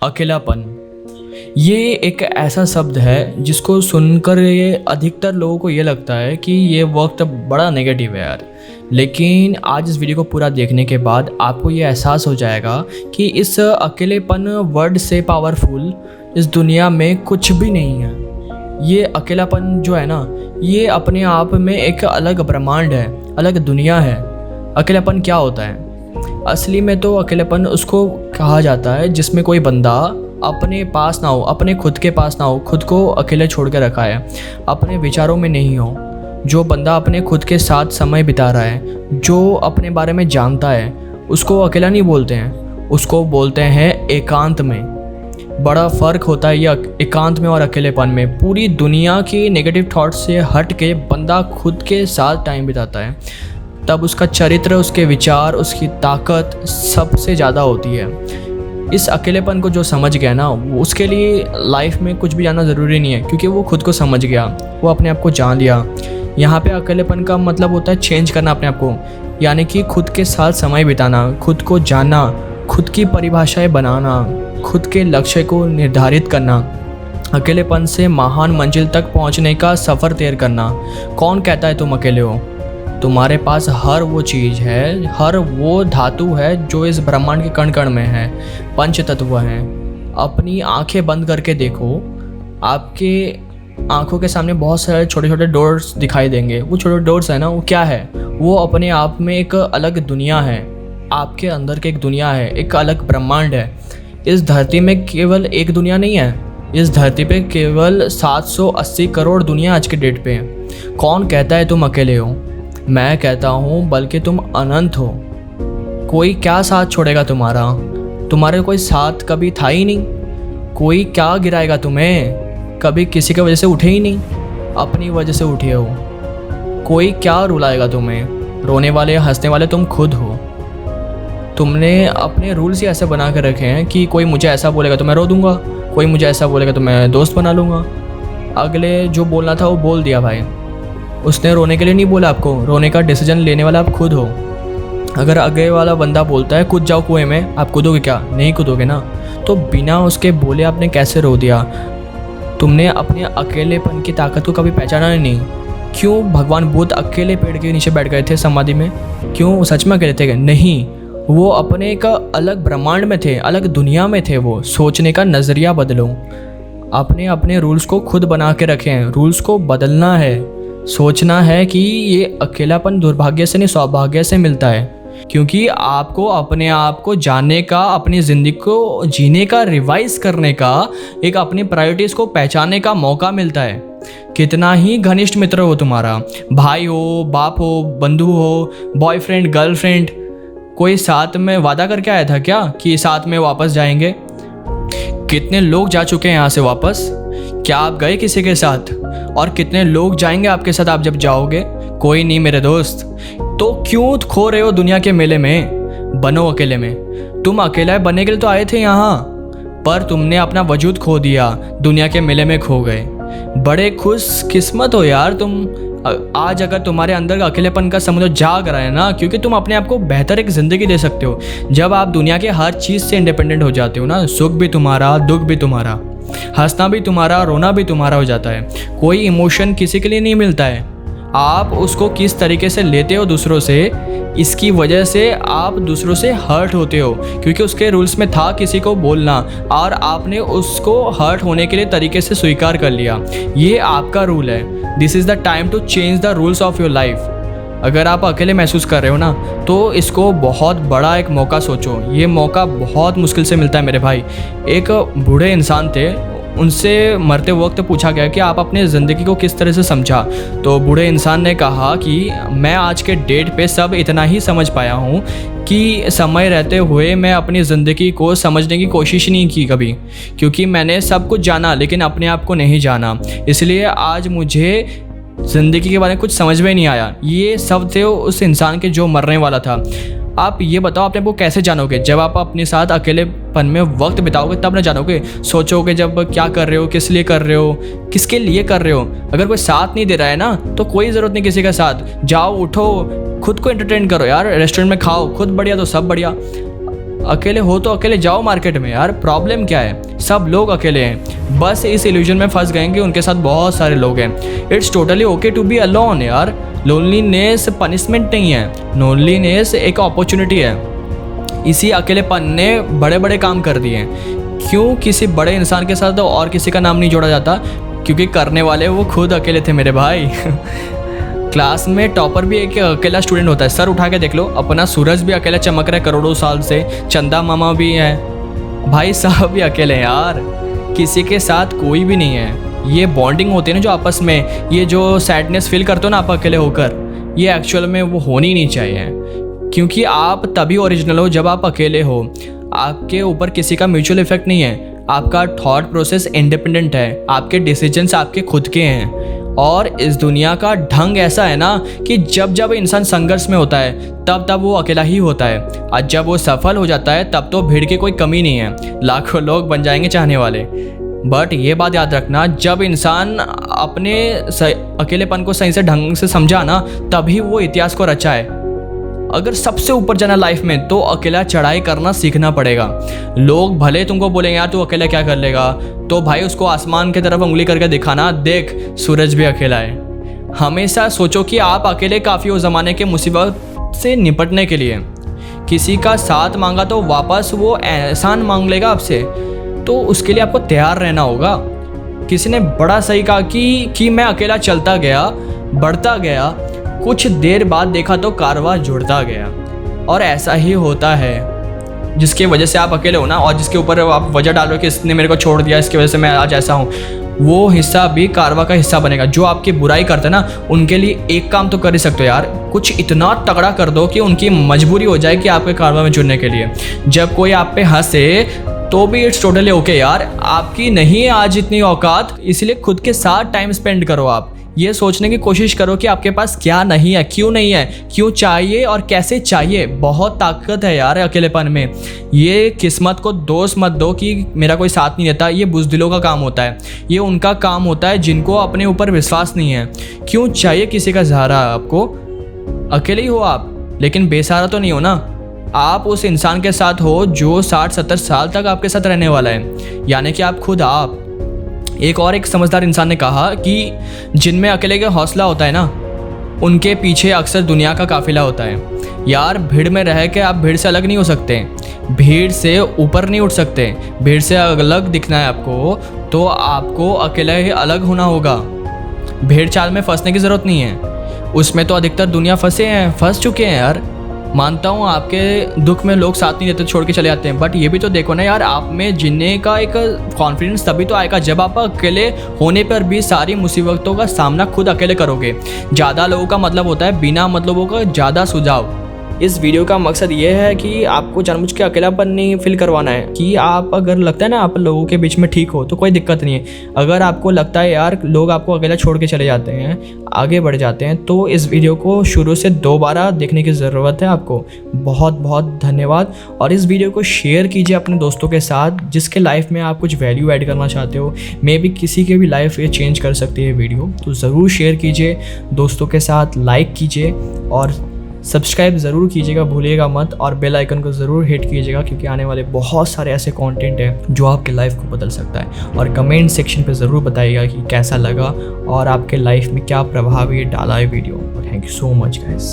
अकेलापन ये एक ऐसा शब्द है जिसको सुनकर ये अधिकतर लोगों को ये लगता है कि ये वक्त बड़ा नेगेटिव है यार। लेकिन आज इस वीडियो को पूरा देखने के बाद आपको ये एहसास हो जाएगा कि इस अकेलेपन वर्ड से पावरफुल इस दुनिया में कुछ भी नहीं है। ये अकेलापन जो है ना, ये अपने आप में एक अलग ब्रह्मांड है, अलग दुनिया है। अकेलापन क्या होता है? असली में तो अकेलापन उसको कहा जाता है जिसमें कोई बंदा अपने पास ना हो, अपने खुद के पास ना हो, खुद को अकेले छोड़ के रखा है, अपने विचारों में नहीं हो। जो बंदा अपने खुद के साथ समय बिता रहा है, जो अपने बारे में जानता है, उसको अकेला नहीं बोलते हैं, उसको बोलते हैं एकांत में। बड़ा फ़र्क होता है ये एकांत में और अकेलेपन में। पूरी दुनिया की नेगेटिव थॉट्स से हट के बंदा खुद के साथ टाइम बिताता है, तब उसका चरित्र, उसके विचार, उसकी ताकत सबसे ज़्यादा होती है। इस अकेलेपन को जो समझ गया ना, उसके लिए लाइफ में कुछ भी जानना ज़रूरी नहीं है, क्योंकि वो खुद को समझ गया, वो अपने आप को जान लिया। यहाँ पे अकेलेपन का मतलब होता है चेंज करना अपने आप को, यानी कि खुद के साथ समय बिताना, खुद को जानना, खुद की परिभाषाएं बनाना, खुद के लक्ष्य को निर्धारित करना, अकेलेपन से महान मंजिल तक पहुँचने का सफ़र तय करना। कौन कहता है तुम अकेले हो? तुम्हारे पास हर वो चीज़ है, हर वो धातु है जो इस ब्रह्मांड के कण कण में है, पंच तत्व हैं। अपनी आंखें बंद करके देखो, आपके आंखों के सामने बहुत सारे छोटे छोटे डोर्स दिखाई देंगे। वो छोटे डोर्स है ना, वो क्या है? वो अपने आप में एक अलग दुनिया है, आपके अंदर की एक दुनिया है, एक अलग ब्रह्मांड है। इस धरती में केवल एक दुनिया नहीं है, इस धरती पे केवल 780 करोड़ दुनिया आज के डेट पे है। कौन कहता है तुम अकेले हो? मैं कहता हूँ बल्कि तुम अनंत हो। कोई क्या साथ छोड़ेगा तुम्हारा? तुम्हारे कोई साथ कभी था ही नहीं। कोई क्या गिराएगा तुम्हें? कभी किसी की वजह से उठे ही नहीं, अपनी वजह से उठे हो। कोई क्या रुलाएगा तुम्हें? रोने वाले हंसने वाले तुम खुद हो। तुमने अपने रूल्स ही ऐसे बना कर रखे हैं कि कोई मुझे ऐसा बोलेगा तो मैं रो दूंगा, कोई मुझे ऐसा बोलेगा तो मैं दोस्त बना लूँगा। अगले जो बोलना था वो बोल दिया भाई, उसने रोने के लिए नहीं बोला आपको, रोने का डिसीजन लेने वाला आप खुद हो। अगर आगे वाला बंदा बोलता है कूद जाओ कुएं में, आप कूदोगे क्या? नहीं कूदोगे ना। तो बिना उसके बोले आपने कैसे रो दिया? तुमने अपने अकेलेपन की ताकत को कभी पहचाना नहीं। क्यों भगवान बुद्ध अकेले पेड़ के नीचे बैठ गए थे समाधि में? क्यों? सच में अकेले थे? नहीं, वो अपने एक अलग ब्रह्मांड में थे, अलग दुनिया में थे। वो सोचने का नज़रिया बदलो। अपने अपने रूल्स को खुद बना के रखें। रूल्स को बदलना है, सोचना है कि ये अकेलापन दुर्भाग्य से नहीं सौभाग्य से मिलता है, क्योंकि आपको अपने आप को जानने का, अपनी ज़िंदगी को जीने का, रिवाइज करने का, एक अपनी प्रायोरिटीज़ को पहचानने का मौका मिलता है। कितना ही घनिष्ठ मित्र हो तुम्हारा, भाई हो, बाप हो, बंधु हो, बॉयफ्रेंड, गर्लफ्रेंड, कोई साथ में वादा करके आया था क्या कि साथ में वापस जाएंगे? कितने लोग जा चुके हैं यहाँ से वापस? क्या आप गए किसी के साथ? और कितने लोग जाएंगे आपके साथ आप जब जाओगे? कोई नहीं मेरे दोस्त। तो क्यों खो रहे हो दुनिया के मेले में? बनो अकेले में। तुम अकेला बनने के लिए तो आए थे यहाँ, पर तुमने अपना वजूद खो दिया, दुनिया के मेले में खो गए। बड़े खुश किस्मत हो यार तुम। आज अगर तुम्हारे अंदर का अकेलेपन का समुद्र जाग रहा है ना, क्योंकि तुम अपने आप को बेहतर एक ज़िंदगी दे सकते हो। जब आप दुनिया के हर चीज़ से इंडिपेंडेंट हो जाते हो ना, सुख भी तुम्हारा, दुख भी तुम्हारा, हंसना भी तुम्हारा, रोना भी तुम्हारा हो जाता है। कोई इमोशन किसी के लिए नहीं मिलता है। आप उसको किस तरीके से लेते हो दूसरों से, इसकी वजह से आप दूसरों से हर्ट होते हो, क्योंकि उसके रूल्स में था किसी को बोलना और आपने उसको हर्ट होने के लिए तरीके से स्वीकार कर लिया। ये आपका रूल है। This is the time to change the rules of your life. अगर आप अकेले महसूस कर रहे हो ना, तो इसको बहुत बड़ा एक मौका सोचो। ये मौका बहुत मुश्किल से मिलता है मेरे भाई। एक बूढ़े इंसान थे, उनसे मरते वक्त पूछा गया कि आप अपने ज़िंदगी को किस तरह से समझा? तो बूढ़े इंसान ने कहा कि मैं आज के डेट पे सब इतना ही समझ पाया हूँ कि समय रहते हुए मैं अपनी ज़िंदगी को समझने की कोशिश नहीं की कभी, क्योंकि मैंने सब कुछ जाना लेकिन अपने आप को नहीं जाना। इसलिए आज मुझे ज़िंदगी के बारे में कुछ समझ में नहीं आया। ये सब थे उस इंसान के जो मरने वाला था। आप ये बताओ अपने को कैसे जानोगे? जब आप अपने साथ अकेलेपन में वक्त बिताओगे तब ना जानोगे। सोचोगे जब क्या कर रहे हो, किस लिए कर रहे हो, किसके लिए कर रहे हो। अगर कोई साथ नहीं दे रहा है ना, तो कोई ज़रूरत नहीं किसी का साथ। जाओ, उठो, खुद को एंटरटेन करो यार। रेस्टोरेंट में खाओ, खुद बढ़िया तो सब बढ़िया। अकेले हो तो अकेले जाओ मार्केट में यार, प्रॉब्लम क्या है? सब लोग अकेले हैं, बस इस इल्यूजन में फंस गए कि उनके साथ बहुत सारे लोग हैं। It's totally okay to be alone यार। लोनलीनेस पनिशमेंट नहीं है, लोनलीनेस एक अपॉर्चुनिटी है। इसी अकेलेपन ने बड़े बड़े काम कर दिए हैं। क्यों किसी बड़े इंसान के साथ और किसी का नाम नहीं जोड़ा जाता? क्योंकि करने वाले वो खुद अकेले थे मेरे भाई। क्लास में टॉपर भी एक अकेला स्टूडेंट होता है। सर उठा के देख लो, अपना सूरज भी अकेला चमक रहा है करोड़ों साल से, चंदा मामा भी है भाई, सब भी अकेले हैं यार, किसी के साथ कोई भी नहीं है। ये बॉन्डिंग होती है ना जो आपस में, ये जो सैडनेस फील करते हो ना आप अकेले होकर, ये एक्चुअल में वो होनी नहीं चाहिए। क्योंकि आप तभी ओरिजिनल हो जब आप अकेले हो। आपके ऊपर किसी का म्यूचुअल इफेक्ट नहीं है, आपका थॉट प्रोसेस इंडिपेंडेंट है, आपके डिसीजंस आपके खुद के हैं। और इस दुनिया का ढंग ऐसा है ना कि जब जब इंसान संघर्ष में होता है तब तब वो अकेला ही होता है, और जब वो सफल हो जाता है तब तो भीड़ की कोई कमी नहीं है, लाखों लोग बन जाएंगे चाहने वाले। बट ये बात याद रखना, जब इंसान अपने अकेलेपन को सही से ढंग से समझा ना, तभी वो इतिहास को रचा है। अगर सबसे ऊपर जाना लाइफ में तो अकेला चढ़ाई करना सीखना पड़ेगा। लोग भले तुमको बोलेंगे यार तू अकेला क्या कर लेगा, तो भाई उसको आसमान की तरफ उंगली करके दिखाना, देख सूरज भी अकेला है। हमेशा सोचो कि आप अकेले काफ़ी हो ज़माने के मुसीबत से निपटने के लिए। किसी का साथ मांगा तो वापस वो एहसान मांग लेगा आपसे, तो उसके लिए आपको तैयार रहना होगा। किसी ने बड़ा सही कहा कि मैं अकेला चलता गया, बढ़ता गया, कुछ देर बाद देखा तो कारवां जुड़ता गया। और ऐसा ही होता है, जिसकी वजह से आप अकेले हो ना, और जिसके ऊपर आप वजह डालो कि इसने मेरे को छोड़ दिया, इसकी वजह से मैं आज ऐसा हूँ, वो हिस्सा भी कारवां का हिस्सा बनेगा। जो आपकी बुराई करते हैं ना, उनके लिए एक काम तो कर ही सकते हो यार, कुछ इतना तगड़ा कर दो कि उनकी मजबूरी हो जाए कि आपके कारवां में जुड़ने के लिए। जब कोई आप पे हंसे तो भी इट्स टोटली ओके यार, आपकी नहीं है आज इतनी औकात, इसलिए खुद के साथ टाइम स्पेंड करो। आप ये सोचने की कोशिश करो कि आपके पास क्या नहीं है, क्यों नहीं है, क्यों चाहिए और कैसे चाहिए। बहुत ताकत है यार अकेलेपन में। ये किस्मत को दोष मत दो कि मेरा कोई साथ नहीं देता, ये बुज़दिलों का काम होता है, ये उनका काम होता है जिनको अपने ऊपर विश्वास नहीं है। क्यों चाहिए किसी का सहारा आपको? अकेले ही हो आप, लेकिन बेसहारा तो नहीं हो ना। आप उस इंसान के साथ हो जो 60-70 साल तक आपके साथ रहने वाला है, यानी कि आप खुद आप। एक समझदार इंसान ने कहा कि जिनमें अकेले का हौसला होता है ना, उनके पीछे अक्सर दुनिया का काफिला होता है। यार भीड़ में रह के आप भीड़ से अलग नहीं हो सकते, भीड़ से ऊपर नहीं उठ सकते। भीड़ से अलग दिखना है आपको तो आपको अकेले ही अलग होना होगा। भीड़ चाल में फंसने की ज़रूरत नहीं है, उसमें तो अधिकतर दुनिया फंस चुके हैं यार। मानता हूँ आपके दुख में लोग साथ नहीं देते, छोड़ के चले जाते हैं, बट ये भी तो देखो ना यार, आप में जीने का एक कॉन्फिडेंस तभी तो आएगा जब आप अकेले होने पर भी सारी मुसीबतों का सामना खुद अकेले करोगे। ज़्यादा लोगों का मतलब होता है बिना मतलबों का ज़्यादा सुझाव। इस वीडियो का मकसद ये है कि आपको जानबूझ के अकेलापन नहीं फील करवाना है। कि आप अगर लगता है ना आप लोगों के बीच में ठीक हो तो कोई दिक्कत नहीं है। अगर आपको लगता है यार लोग आपको अकेला छोड़ के चले जाते हैं, आगे बढ़ जाते हैं, तो इस वीडियो को शुरू से दोबारा देखने की ज़रूरत है आपको। बहुत बहुत धन्यवाद। और इस वीडियो को शेयर कीजिए अपने दोस्तों के साथ जिसके लाइफ में आप कुछ वैल्यू ऐड करना चाहते हो। मे बी किसी के भी लाइफ ये चेंज कर सकती है वीडियो, तो ज़रूर शेयर कीजिए दोस्तों के साथ, लाइक कीजिए और सब्सक्राइब ज़रूर कीजिएगा, भूलिएगा मत। और बेल आइकन को ज़रूर हिट कीजिएगा क्योंकि आने वाले बहुत सारे ऐसे कंटेंट हैं जो आपके लाइफ को बदल सकता है। और कमेंट सेक्शन पे ज़रूर बताइएगा कि कैसा लगा और आपके लाइफ में क्या प्रभाव ये डाला है video. Thank you so much guys.